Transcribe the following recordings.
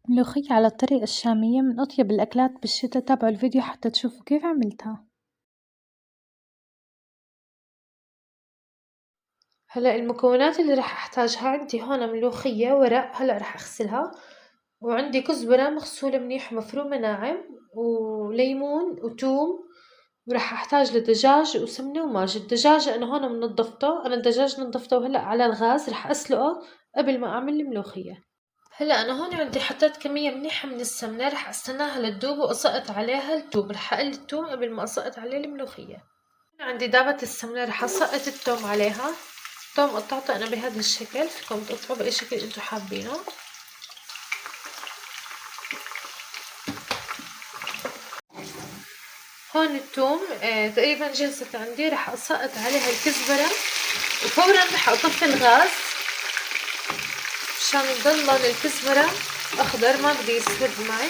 ملوخية على الطريقة الشامية من أطيب الأكلات بالشتا. تابعوا الفيديو حتى تشوفوا كيف عملتها. هلا المكونات اللي راح احتاجها عندي هون ملوخية ورق، هلا راح اغسلها، وعندي كزبرة مغسولة منيح ومفرومة ناعم، وليمون وتوم، وراح احتاج لدجاج وسمنة وماجي. الدجاج انا هون منظفته، انا الدجاج نظفته وهلا على الغاز راح اسلقه قبل ما اعمل الملوخية. هلا انا هون عندي حطيت كمية منيحة من السمنة، راح استناها لتدوب واسقط عليها التوم، راح اقلي التوم قبل ما اسقط عليه الملوخية. عندي دابت السمنة، راح اسقط التوم عليها. التوم قطعته انا بهذا الشكل، فيكم تقطعوه باي شكل انتو حابينه. هون التوم تقريبا جهزت عندي، راح اسقط عليها الكزبرة وفورا راح اطفي الغاز مشان يضل لون الكزبرة اخضر، ما بدي يسود معي.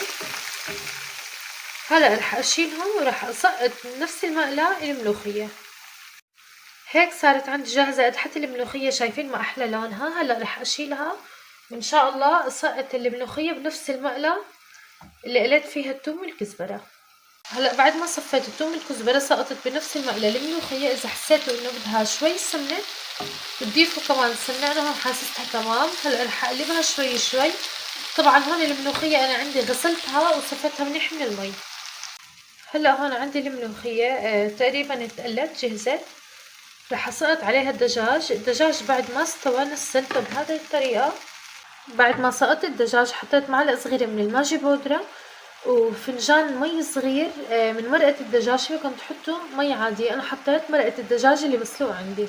هلا راح اشيلهم وراح اسقط بنفس المقلاة الملوخية. هيك صارت عندي جاهزة، قدحت الملوخية، شايفين ما احلى لونها. هلا راح اشيلها وان شاء الله اسقط الملوخية بنفس المقلاة اللي قليت فيها الثوم والكزبرة. هلا بعد ما صفيت الثوم والكزبرة سقطت بنفس المقلاة الملوخية. اذا حسيتوا انه بدها شوي سمنة بتضيفوا كمان سمنة، انا هون حاسستها تمام. هلا رح اقلبها شوي شوي. طبعا هون الملوخية انا عندي غسلتها وصفيتها منيح من المي. هلا هون عندي الملوخية تقريبا اتقلت جهزت. رح اسقط عليها الدجاج بعد ما استوى نزلته بهذه الطريقة. بعد ما سقطت الدجاج حطيت معلقة صغيرة من الماجي بودرة وفنجان مي صغير من مرقة الدجاج. فيكم تحطوا مي عادية، انا حطيت مرقة الدجاج اللي مسلوق عندي،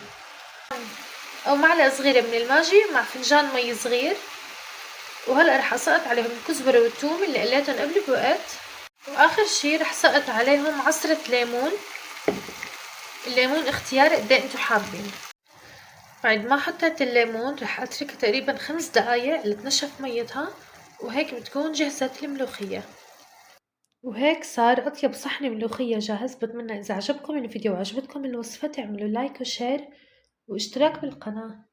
او معلقة صغيرة من الماجي مع فنجان مي صغير. وهلأ رح اسقط عليهم الكزبرة والثوم اللي قليتهم قبل بوقت. واخر شي رح سقط عليهم عصرة ليمون. الليمون اختياري قد ايه انتو حابين. بعد ما حطيت الليمون رح اتركها تقريبا 5 دقايق لتنشف ميتها، وهيك بتكون جهزت الملوخية. وهيك صار أطيب صحن ملوخية جاهز. بتمنى إذا عجبكم الفيديو وعجبتكم الوصفة تعملوا لايك وشير واشتراك بالقناة.